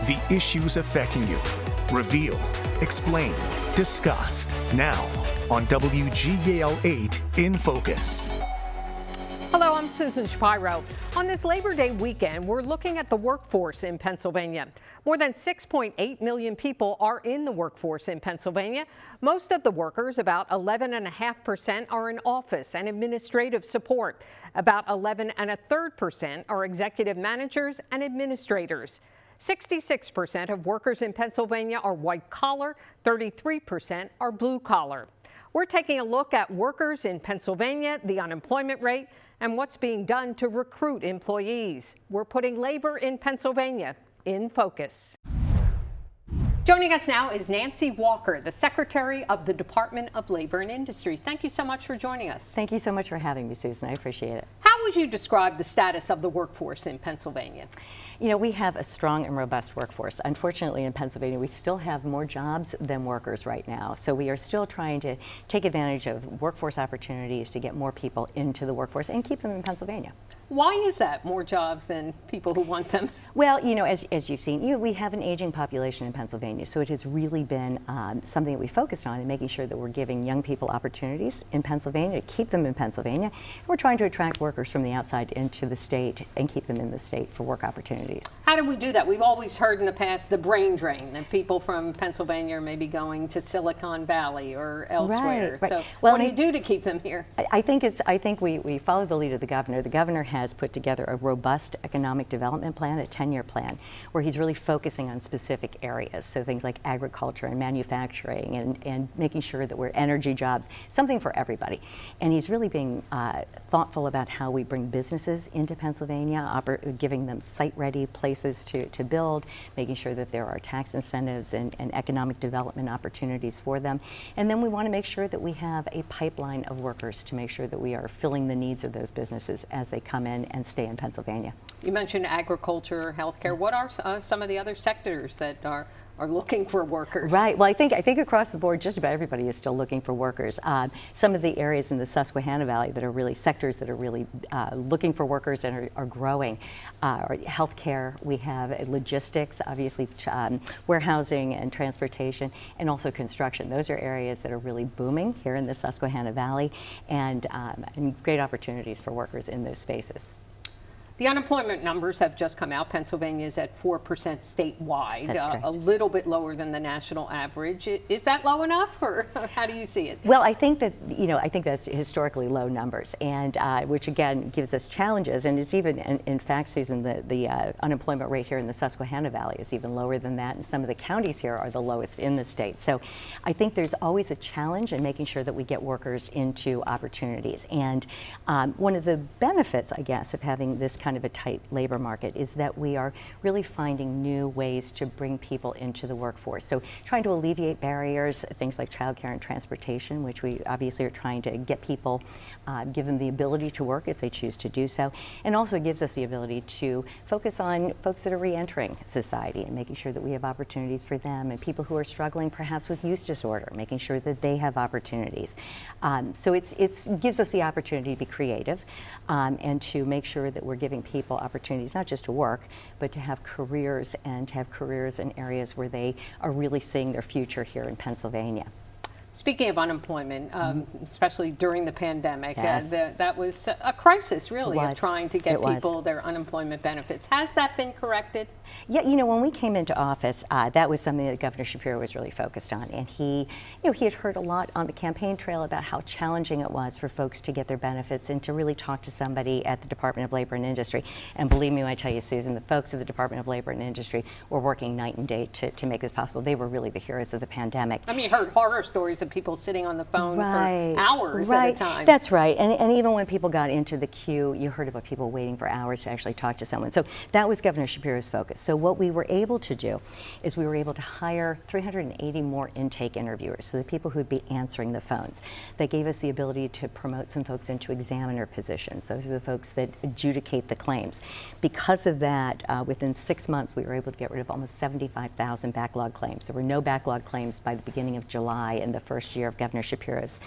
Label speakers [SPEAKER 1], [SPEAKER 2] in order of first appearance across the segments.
[SPEAKER 1] The issues affecting you. Revealed, explained, discussed. Now on WGAL 8 in Focus.
[SPEAKER 2] Hello, I'm Susan Shapiro. On this Labor Day weekend, we're looking at the workforce in Pennsylvania. More than 6.8 million people are in the workforce in Pennsylvania. Most of the workers, about 11.5%, are in office and administrative support. About 11.33% are executive managers and administrators. 66% of workers in Pennsylvania are white collar, 33% are blue collar. We're taking a look at workers in Pennsylvania, the unemployment rate, and what's being done to recruit employees. We're putting labor in Pennsylvania in focus. Joining us now is Nancy Walker, the Secretary of the Department of Labor and Industry. Thank you so much for joining us.
[SPEAKER 3] Thank you so much for having me, Susan. I appreciate it.
[SPEAKER 2] How would you describe the status of the workforce in Pennsylvania?
[SPEAKER 3] You know, we have a strong and robust workforce. Unfortunately, in Pennsylvania, we still have more jobs than workers right now. So we are still trying to take advantage of workforce opportunities to get more people into the workforce and keep them in Pennsylvania.
[SPEAKER 2] Why is that, more jobs than people who want them?
[SPEAKER 3] Well, you know, as you've seen, we have an aging population in Pennsylvania, so it has really been something that we focused on in making sure that we're giving young people opportunities in Pennsylvania to keep them in Pennsylvania. And we're trying to attract workers from the outside into the state and keep them in the state for work opportunities.
[SPEAKER 2] How do we do that? We've always heard in the past the brain drain, and people from Pennsylvania are maybe going to Silicon Valley or elsewhere.
[SPEAKER 3] Right.
[SPEAKER 2] So
[SPEAKER 3] well,
[SPEAKER 2] what do you do to keep them here?
[SPEAKER 3] I think we follow the lead of the governor. The governor has put together a robust economic development plan, a 10-year plan, where he's really focusing on specific areas. So things like agriculture and manufacturing and making sure that we're energy jobs, something for everybody. And he's really being thoughtful about how we bring businesses into Pennsylvania, giving them site-ready places to build, making sure that there are tax incentives and economic development opportunities for them. And then we want to make sure that we have a pipeline of workers to make sure that we are filling the needs of those businesses as they come in and stay in Pennsylvania.
[SPEAKER 2] You mentioned agriculture, healthcare. What are some of the other sectors that are looking for workers?
[SPEAKER 3] Right. Well, I think across the board, just about everybody is still looking for workers. Some of the areas in the Susquehanna Valley that are really sectors that are really looking for workers and are growing are healthcare. We have logistics, obviously warehousing and transportation, and also construction. Those are areas that are really booming here in the Susquehanna Valley, and great opportunities for workers in those spaces.
[SPEAKER 2] The unemployment numbers have just come out. Pennsylvania is at 4% statewide,
[SPEAKER 3] That's correct.
[SPEAKER 2] A little bit lower than the national average. Is that low enough, or how do you see it?
[SPEAKER 3] Well, I think that's historically low numbers, and which again gives us challenges. And it's even, in fact, Susan, the unemployment rate here in the Susquehanna Valley is even lower than that, and some of the counties here are the lowest in the state. So I think there's always a challenge in making sure that we get workers into opportunities. And one of the benefits, I guess, of having this kind of a tight labor market is that we are really finding new ways to bring people into the workforce. So trying to alleviate barriers, things like childcare and transportation, which we obviously are trying to get people, give them the ability to work if they choose to do so. And also it gives us the ability to focus on folks that are re-entering society and making sure that we have opportunities for them, and people who are struggling perhaps with use disorder, making sure that they have opportunities. So it gives us the opportunity to be creative and to make sure that we're giving people opportunities not just to work, but to have careers, and to have careers in areas where they are really seeing their future here in Pennsylvania.
[SPEAKER 2] Speaking of unemployment, especially during the pandemic,
[SPEAKER 3] Yes.
[SPEAKER 2] that was a crisis, really, of trying to get
[SPEAKER 3] It was.
[SPEAKER 2] people their unemployment benefits. Has that been corrected?
[SPEAKER 3] Yeah, you know, when we came into office, that was something that Governor Shapiro was really focused on, and he had heard a lot on the campaign trail about how challenging it was for folks to get their benefits and to really talk to somebody at the Department of Labor and Industry. And believe me when I tell you, Susan, the folks at the Department of Labor and Industry were working night and day to make this possible. They were really the heroes of the pandemic.
[SPEAKER 2] I mean, you heard horror stories of people sitting on the phone
[SPEAKER 3] Right.
[SPEAKER 2] for hours at a time.
[SPEAKER 3] That's right. And even when people got into the queue, you heard about people waiting for hours to actually talk to someone. So that was Governor Shapiro's focus. So what we were able to do is we were able to hire 380 more intake interviewers, so the people who'd be answering the phones. That gave us the ability to promote some folks into examiner positions. Those are the folks that adjudicate the claims. Because of that, within 6 months, we were able to get rid of almost 75,000 backlog claims. There were no backlog claims by the beginning of July, and the first year of Governor Shapiro's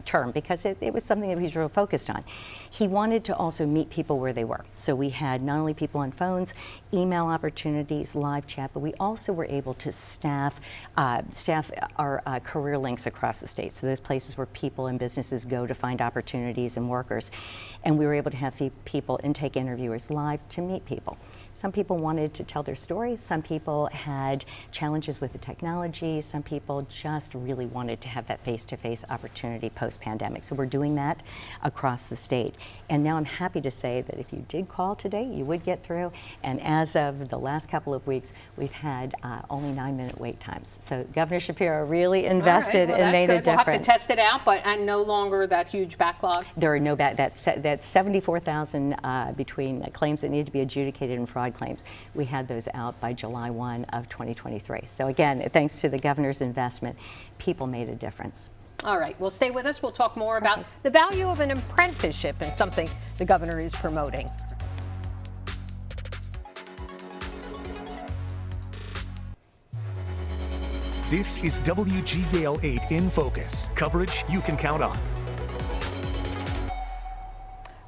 [SPEAKER 3] term, because it was something that he was real focused on. He wanted to also meet people where they were. So we had not only people on phones, email opportunities, live chat, but we also were able to staff our career links across the state. So those places where people and businesses go to find opportunities and workers. And we were able to have people, intake interviewers live to meet people. Some people wanted to tell their stories. Some people had challenges with the technology. Some people just really wanted to have that face-to-face opportunity post-pandemic. So we're doing that across the state. And now I'm happy to say that if you did call today, you would get through. And as of the last couple of weeks, we've had only 9-minute wait times. So Governor Shapiro really invested and made a difference.
[SPEAKER 2] We'll have to test it out, and no longer that huge backlog?
[SPEAKER 3] There are no that's 74,000 between claims that need to be adjudicated and fraud claims. We had those out by July 1 of 2023. So again, thanks to the governor's investment, people made a difference.
[SPEAKER 2] All right, well, stay with us. We'll talk more about the value of an apprenticeship and something the governor is promoting.
[SPEAKER 1] This is WGAL 8 in Focus, coverage you can count on.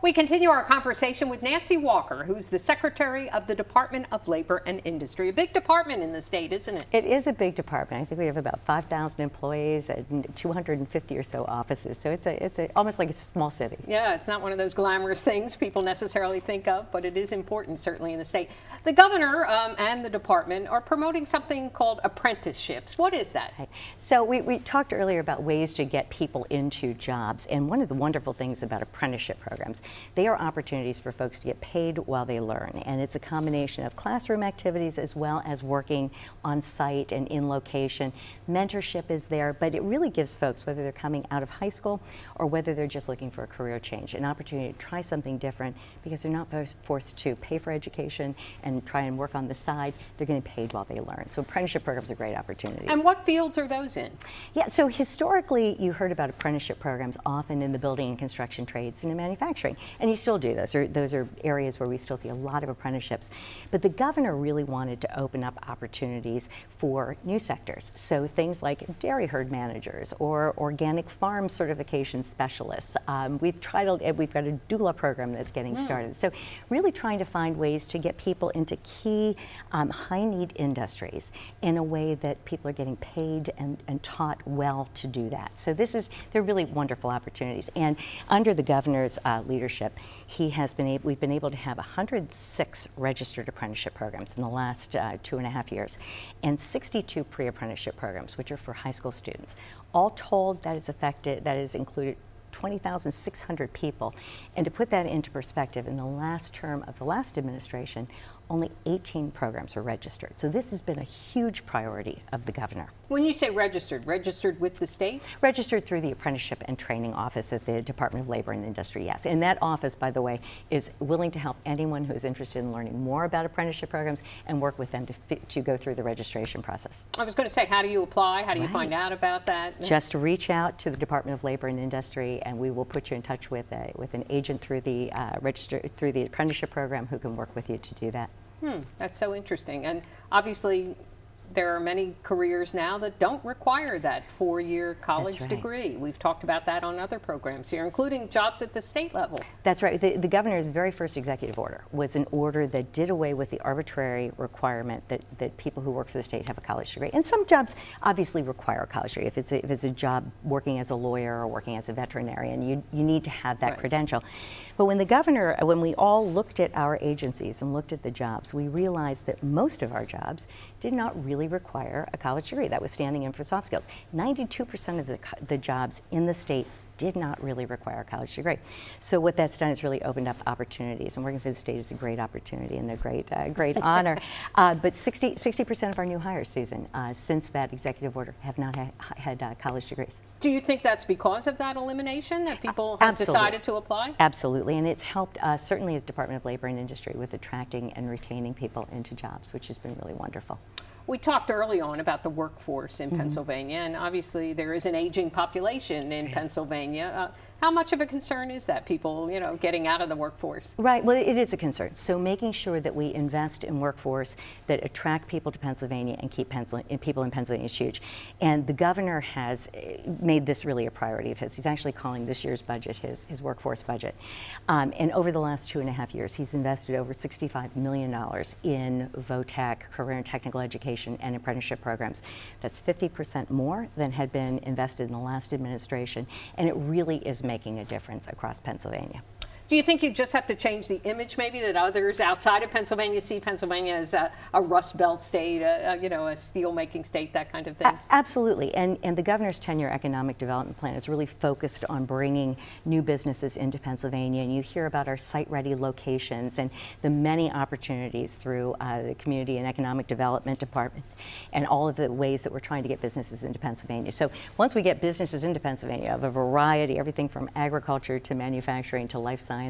[SPEAKER 2] We continue our conversation with Nancy Walker, who's the Secretary of the Department of Labor and Industry. A big department in the state, isn't it?
[SPEAKER 3] It is a big department. I think we have about 5,000 employees and 250 or so offices. So it's almost like a small city.
[SPEAKER 2] Yeah, it's not one of those glamorous things people necessarily think of, but it is important, certainly, in the state. The governor and the department are promoting something called apprenticeships. What is that?
[SPEAKER 3] Right. So we talked earlier about ways to get people into jobs. And one of the wonderful things about apprenticeship programs, they are opportunities for folks to get paid while they learn. And it's a combination of classroom activities as well as working on site and in location. Mentorship is there, but it really gives folks, whether they're coming out of high school or whether they're just looking for a career change, an opportunity to try something different because they're not forced to pay for education and try and work on the side. They're getting paid while they learn. So apprenticeship programs are great opportunities.
[SPEAKER 2] And what fields are those in?
[SPEAKER 3] Yeah, so historically you heard about apprenticeship programs often in the building and construction trades and in manufacturing. And you still do. Those are areas where we still see a lot of apprenticeships. But the governor really wanted to open up opportunities for new sectors. So things like dairy herd managers or organic farm certification specialists. We've got a doula program that's getting started. So really trying to find ways to get people into key high-need industries in a way that people are getting paid and taught well to do that. So they're really wonderful opportunities. And under the governor's leadership, we've been able to have 106 registered apprenticeship programs in the last 2.5 years, and 62 pre-apprenticeship programs, which are for high school students. All told, that has included 20,600 people. And to put that into perspective, in the last term of the last administration, only 18 programs were registered. So this has been a huge priority of the governor.
[SPEAKER 2] When you say registered with the state?
[SPEAKER 3] Registered through the Apprenticeship and Training Office at the Department of Labor and Industry, yes. And that office, by the way, is willing to help anyone who is interested in learning more about apprenticeship programs and work with them to go through the registration process.
[SPEAKER 2] I was going to say, how do you apply? How do you find out about that?
[SPEAKER 3] Just reach out to the Department of Labor and Industry, and we will put you in touch with an agent through the apprenticeship program who can work with you to do that.
[SPEAKER 2] That's so interesting. And obviously, there are many careers now that don't require that 4-year college degree. We've talked about that on other programs here, including jobs at the state level.
[SPEAKER 3] That's right. The governor's very first executive order was an order that did away with the arbitrary requirement that people who work for the state have a college degree. And some jobs obviously require a college degree. If it's a job working as a lawyer or working as a veterinarian, you need to have that credential. But when we all looked at our agencies and looked at the jobs, we realized that most of our jobs did not really require a college degree. That was standing in for soft skills. 92% of the jobs in the state did not really require a college degree. So what that's done is really opened up opportunities, and working for the state is a great opportunity and a great honor. But 60% of our new hires, Susan, since that executive order have not had college degrees.
[SPEAKER 2] Do you think that's because of that elimination that people have decided to apply?
[SPEAKER 3] Absolutely, and it's helped certainly the Department of Labor and Industry with attracting and retaining people into jobs, which has been really wonderful.
[SPEAKER 2] We talked early on about the workforce in Pennsylvania, and obviously there is an aging population in Pennsylvania. How much of a concern is that, people, getting out of the workforce?
[SPEAKER 3] Right, well, it is a concern. So making sure that we invest in workforce that attract people to Pennsylvania and keep people in Pennsylvania is huge. And the governor has made this really a priority of his. He's actually calling this year's budget his workforce budget. And over the last 2.5 years, he's invested over $65 million in VOTEC, career and technical education, and apprenticeship programs. That's 50% more than had been invested in the last administration. And it really is making a difference across Pennsylvania.
[SPEAKER 2] Do you think you just have to change the image, maybe, that others outside of Pennsylvania see Pennsylvania as a Rust Belt state, a steel-making state, that kind of thing?
[SPEAKER 3] Absolutely. And the governor's 10-year economic development plan is really focused on bringing new businesses into Pennsylvania. And you hear about our site-ready locations and the many opportunities through the Community and Economic Development Department and all of the ways that we're trying to get businesses into Pennsylvania. So once we get businesses into Pennsylvania of a variety, everything from agriculture to manufacturing to life sciences,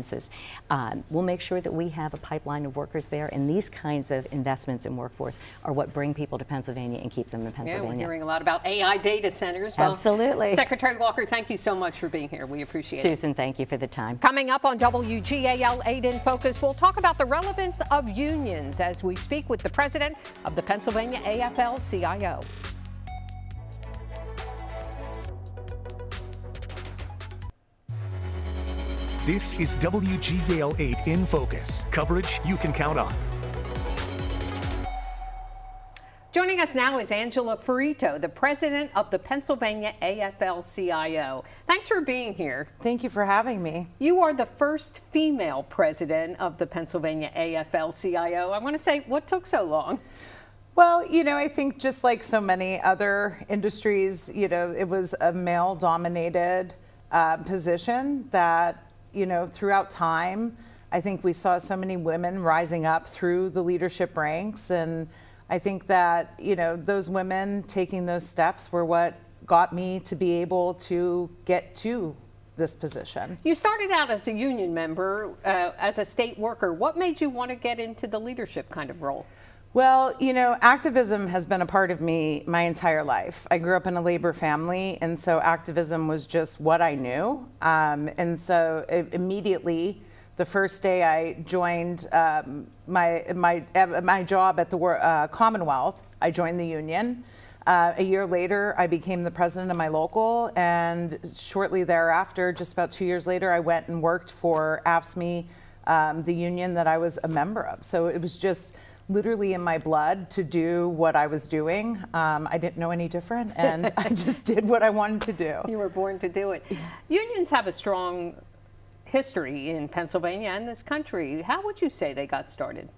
[SPEAKER 3] we'll make sure that we have a pipeline of workers there, and these kinds of investments in workforce are what bring people to Pennsylvania and keep them in Pennsylvania.
[SPEAKER 2] Yeah, we're hearing a lot about AI data centers. Well,
[SPEAKER 3] absolutely.
[SPEAKER 2] Secretary Walker, thank you so much for being here. We appreciate it.
[SPEAKER 3] Susan, thank you for the time.
[SPEAKER 2] Coming up on WGAL 8 in Focus, we'll talk about the relevance of unions as we speak with the president of the Pennsylvania AFL-CIO.
[SPEAKER 1] This is WGAL 8 in Focus, coverage you can count on.
[SPEAKER 2] Joining us now is Angela Ferrito, the president of the Pennsylvania AFL-CIO. Thanks for being here.
[SPEAKER 4] Thank you for having me.
[SPEAKER 2] You are the first female president of the Pennsylvania AFL-CIO. I want to say, what took so long?
[SPEAKER 4] Well, I think just like so many other industries, it was a male-dominated position that, throughout time, I think we saw so many women rising up through the leadership ranks. And I think that, those women taking those steps were what got me to be able to get to this position.
[SPEAKER 2] You started out as a union member, as a state worker. What made you want to get into the leadership kind of role?
[SPEAKER 4] Well, activism has been a part of me my entire life. I grew up in a labor family, and so activism was just what I knew. And so immediately, the first day I joined my job at the Commonwealth, I joined the union. A year later, I became the president of my local, and shortly thereafter, just about 2 years later, I went and worked for AFSCME, the union that I was a member of. So it was just literally in my blood to do what I was doing. I didn't know any different, and I just did what I wanted to do.
[SPEAKER 2] You were born to do it. Unions have a strong history in Pennsylvania and this country. How would you say they got started?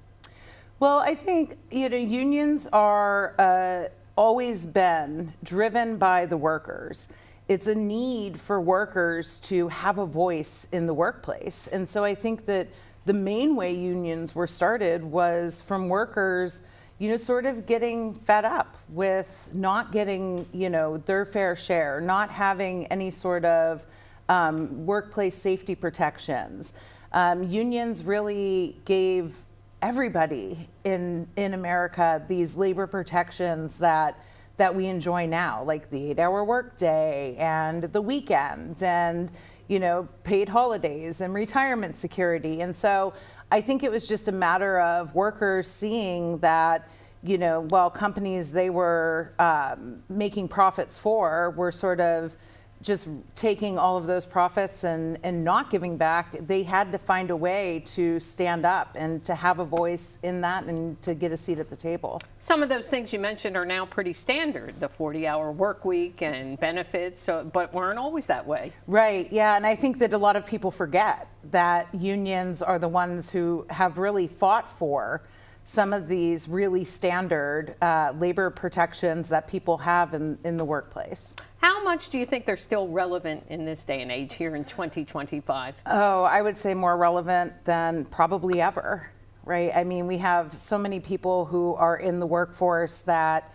[SPEAKER 4] Well, I think, unions are always been driven by the workers. It's a need for workers to have a voice in the workplace. And so I think that the main way unions were started was from workers, sort of getting fed up with not getting, their fair share, not having any sort of workplace safety protections. Unions really gave everybody in America these labor protections that we enjoy now, like the 8-hour workday and the weekends and paid holidays and retirement security. And so I think it was just a matter of workers seeing that, while companies they were making profits for were sort of just taking all of those profits and not giving back, they had to find a way to stand up and to have a voice in that and to get a seat at the table.
[SPEAKER 2] Some of those things you mentioned are now pretty standard, the 40-hour work week and benefits, but weren't always that way.
[SPEAKER 4] Right, yeah, and I think that a lot of people forget that unions are the ones who have really fought for some of these really standard labor protections that people have in the workplace.
[SPEAKER 2] How much do you think they're still relevant in this day and age here in 2025?
[SPEAKER 4] Oh, I would say more relevant than probably ever, right? I mean, we have so many people who are in the workforce that,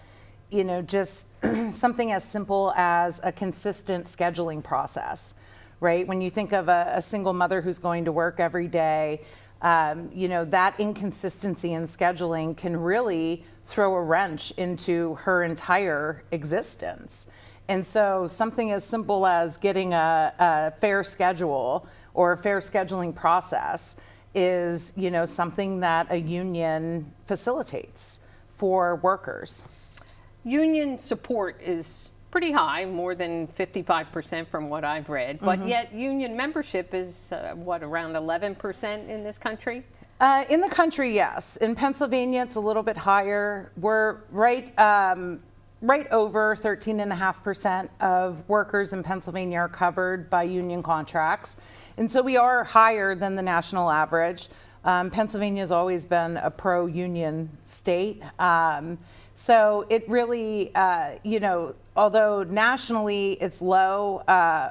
[SPEAKER 4] just something as simple as a consistent scheduling process, right? When you think of a single mother who's going to work every day, that inconsistency in scheduling can really throw a wrench into her entire existence. And so something as simple as getting a fair schedule or a fair scheduling process is, something that a union facilitates for workers.
[SPEAKER 2] Union support is pretty high, more than 55% from what I've read, but yet union membership is, around 11% in this country?
[SPEAKER 4] In the country, yes. In Pennsylvania, it's a little bit higher. We're right over 13.5% of workers in Pennsylvania are covered by union contracts. And so we are higher than the national average. Pennsylvania has always been a pro-union state. So it really, although nationally it's low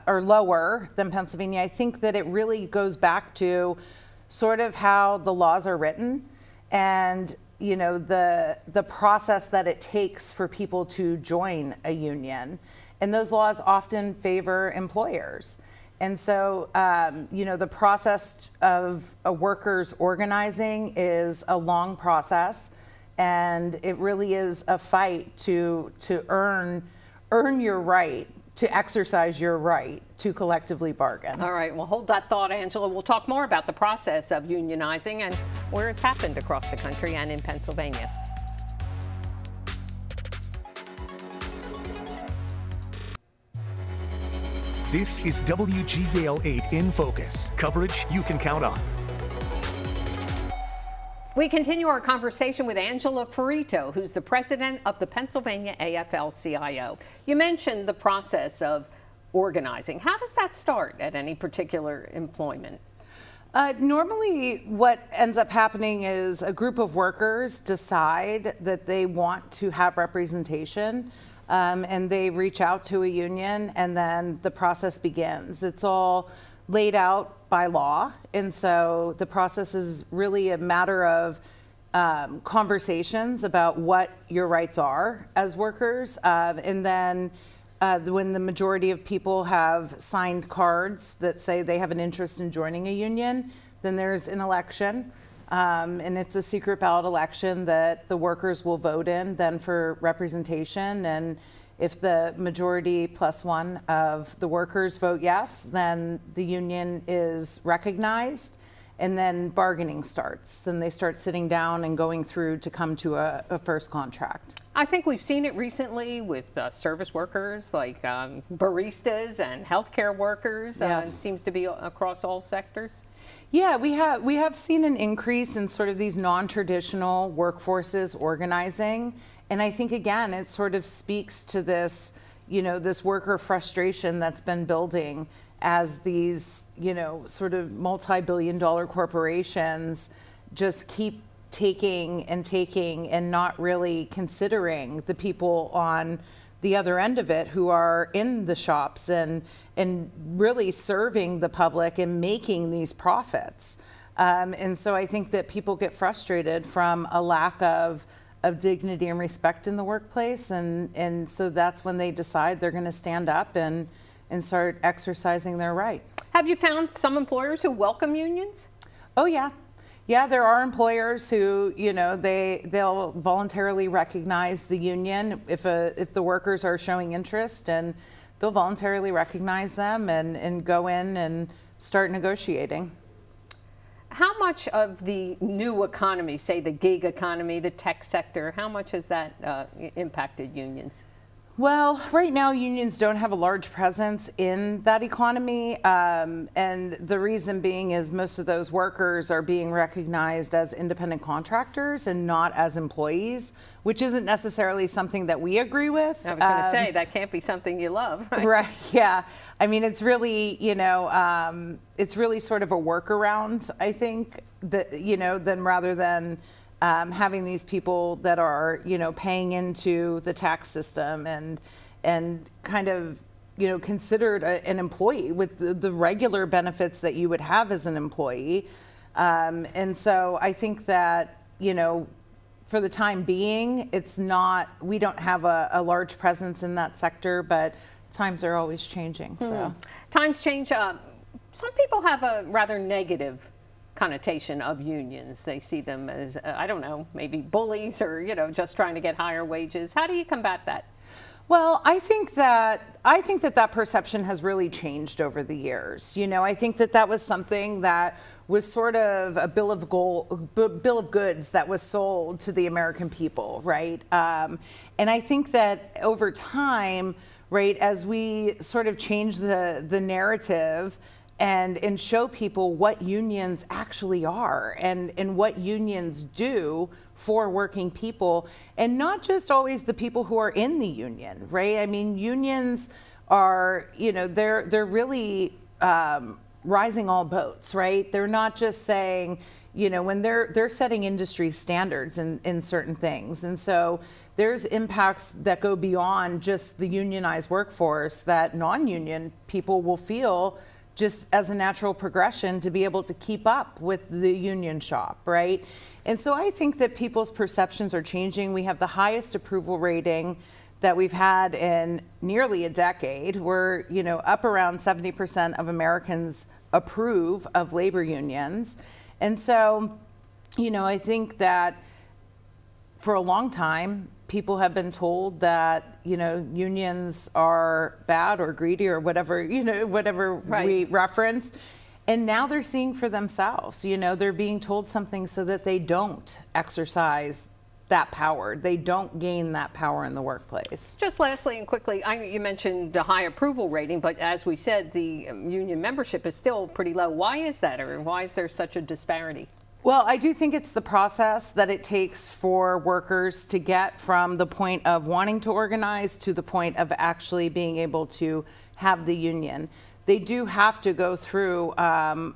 [SPEAKER 4] or lower than Pennsylvania, I think that it really goes back to sort of how the laws are written and, the process that it takes for people to join a union. And those laws often favor employers. And so, the process of a workers organizing is a long process, and it really is a fight to earn your right, to exercise your right to collectively bargain.
[SPEAKER 2] All right, well, hold that thought, Angela. We'll talk more about the process of unionizing and where it's happened across the country and in Pennsylvania.
[SPEAKER 1] This is WGAL 8 in Focus, coverage you can count on.
[SPEAKER 2] We continue our conversation with Angela Ferrito, who's the president of the Pennsylvania AFL-CIO. You mentioned the process of organizing. How does that start at any particular employment?
[SPEAKER 4] Normally, what ends up happening is a group of workers decide that they want to have representation, and they reach out to a union, and then the process begins. It's all laid out by law, and so the process is really a matter of conversations about what your rights are as workers, and then when the majority of people have signed cards that say they have an interest in joining a union, then there's an election, and it's a secret ballot election that the workers will vote in then for representation. And if the majority plus one of the workers vote yes, then the union is recognized, and then bargaining starts. Then they start sitting down and going through to come to a first contract.
[SPEAKER 2] I think we've seen it recently with service workers like baristas and healthcare workers.
[SPEAKER 4] Yes.
[SPEAKER 2] It seems to be across all sectors.
[SPEAKER 4] Yeah, we have seen an increase in sort of these non-traditional workforces organizing. And I think, again, it sort of speaks to this, this worker frustration that's been building as these, sort of multi-billion-dollar corporations just keep taking and not really considering the people on the other end of it who are in the shops and really serving the public and making these profits. And so I think that people get frustrated from a lack of dignity and respect in the workplace, and so that's when they decide they're going to stand up and start exercising their right.
[SPEAKER 2] Have you found some employers who welcome unions?
[SPEAKER 4] Oh yeah. Yeah, there are employers who, they'll voluntarily recognize the union if the workers are showing interest, and they'll voluntarily recognize them and go in and start negotiating.
[SPEAKER 2] How much of the new economy, say the gig economy, the tech sector, how much has that impacted unions?
[SPEAKER 4] Well, right now unions don't have a large presence in that economy, and the reason being is most of those workers are being recognized as independent contractors and not as employees, which isn't necessarily something that we agree with.
[SPEAKER 2] I was going to say, that can't be something you love, right?
[SPEAKER 4] Right, yeah. I mean, it's really, it's really sort of a workaround, I think, that, than rather than having these people that are, paying into the tax system and kind of, considered an employee with the regular benefits that you would have as an employee. And so I think that, for the time being, we don't have a large presence in that sector, but times are always changing. So
[SPEAKER 2] Times change. Some people have a rather negative connotation of unions. They see them as, I don't know, maybe bullies or, just trying to get higher wages. How do you combat that?
[SPEAKER 4] Well, I think that perception has really changed over the years. I think that was something that was sort of a bill of goods that was sold to the American people, right? And I think that over time, right, as we sort of change the narrative and show people what unions actually are and what unions do for working people, and not just always the people who are in the union, right? I mean, unions are, they're really rising all boats, right? They're not just saying, when they're setting industry standards in certain things. And so there's impacts that go beyond just the unionized workforce that non-union people will feel just as a natural progression to be able to keep up with the union shop, right? And so I think that people's perceptions are changing. We have the highest approval rating that we've had in nearly a decade. We're, up around 70% of Americans approve of labor unions. And so, I think that for a long time, people have been told that, unions are bad or greedy or whatever,
[SPEAKER 2] Right.
[SPEAKER 4] we reference. And now they're seeing for themselves, they're being told something so that they don't exercise that power. They don't gain that power in the workplace.
[SPEAKER 2] Just lastly and quickly, you mentioned the high approval rating, but as we said, the union membership is still pretty low. Why is that, or why is there such a disparity?
[SPEAKER 4] Well, I do think it's the process that it takes for workers to get from the point of wanting to organize to the point of actually being able to have the union. They do have to go through an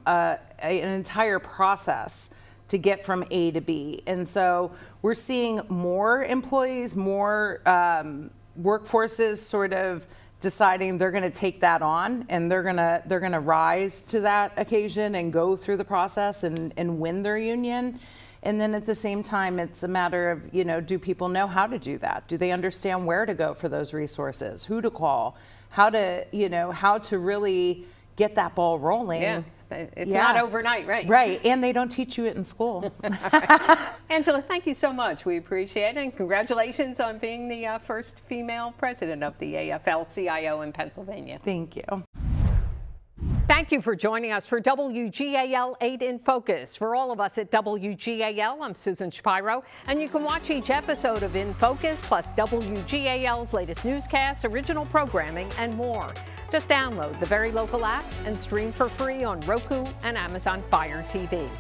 [SPEAKER 4] entire process to get from A to B. And so we're seeing more employees, more workforces sort of deciding they're going to take that on, and they're going to rise to that occasion and go through the process and win their union. And then at the same time, it's a matter of, do people know how to do that? Do they understand where to go for those resources, who to call, how to really get that ball rolling?
[SPEAKER 2] Yeah, it's not overnight, right?
[SPEAKER 4] Right, and they don't teach you it in school.
[SPEAKER 2] Angela, thank you so much. We appreciate it, and congratulations on being the first female president of the AFL-CIO in Pennsylvania.
[SPEAKER 4] Thank you.
[SPEAKER 2] Thank you for joining us for WGAL 8 in Focus. For all of us at WGAL, I'm Susan Shapiro, and you can watch each episode of In Focus, plus WGAL's latest newscasts, original programming, and more. Just download the Very Local app and stream for free on Roku and Amazon Fire TV.